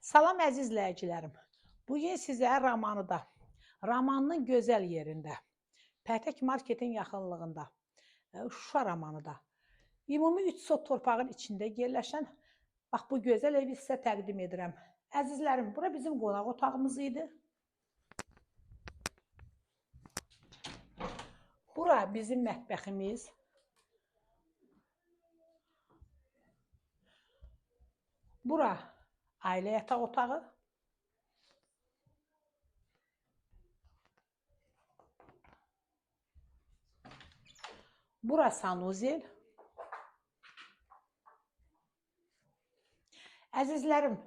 Salam əziz izləyicilərim. Bugün sizə Ramanın gözəl yerində, Pətək marketin yaxınlığında, Şuşa Ramanıda, ümumi 3 sot torpağın içində yerləşən bax bu gözəl evi sizə təqdim edirəm. Əzizlərim, bura bizim qonaq otağımız idi. Bura bizim mətbəximiz. Bura ailə yataq otağı. Bura sanuzel. Əzizlərim,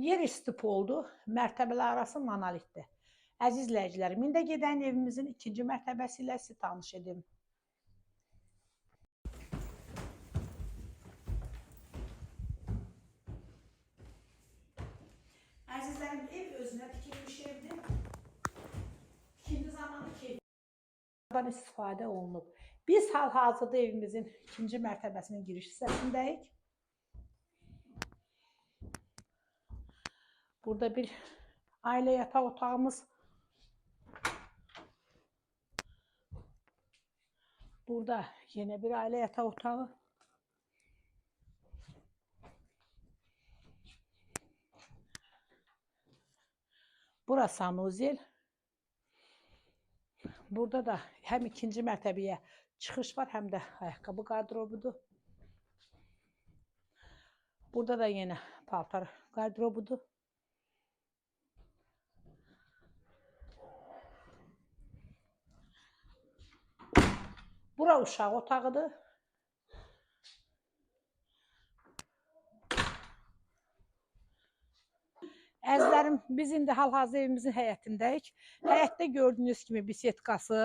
yer istif oldu, mərtəbələr arası monolitdir. Əziz izləyicilərim, indi gedən evimizin 2-ci mərtəbəsi ilə sizi tanış edim. Əzizlərim, ev özünə tikilmiş evdir. İkinci zamanı keyfiyyətdən istifadə olunub. Biz hal-hazırda evimizin 2-ci mərtəbəsinin giriş hissəsindəyik. Burada bir ailə yataq otağımız. Burada yine bir ailə yataq otağı. Bura sanuzel. Burada da həm 2-ci mərtəbəyə çıxış var, həm də ayaqqabı qardırobudur. Burada da yine paltar qardırobudur. Bura uşaq otağıdır. Əzizlərim, biz indi hal-hazırda evimizin həyətindəyik. Həyətdə gördüyünüz kimi bisetkası.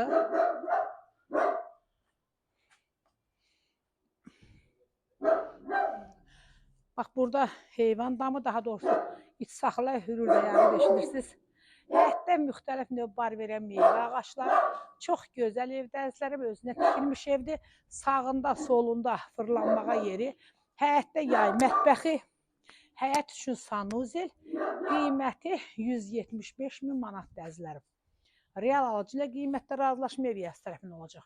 Bax, burada heyvan damı, daha doğrusu iç saxla hürürdə, yəni eşidirsiniz. Həyətdə müxtəlif növ bar verən meyvə ağaçları. Çox gözəl evdə, əzizlərim, özünə tikilmiş evdir. Sağında, solunda fırlanmağa yeri. Həyətdə yay mətbəxi. Həyət üçün sanuzel. Qiyməti 175.000 manatdır, əzizlərim. Real alıcı ilə qiymətdə razılaşma ev tərəfindən olacaq.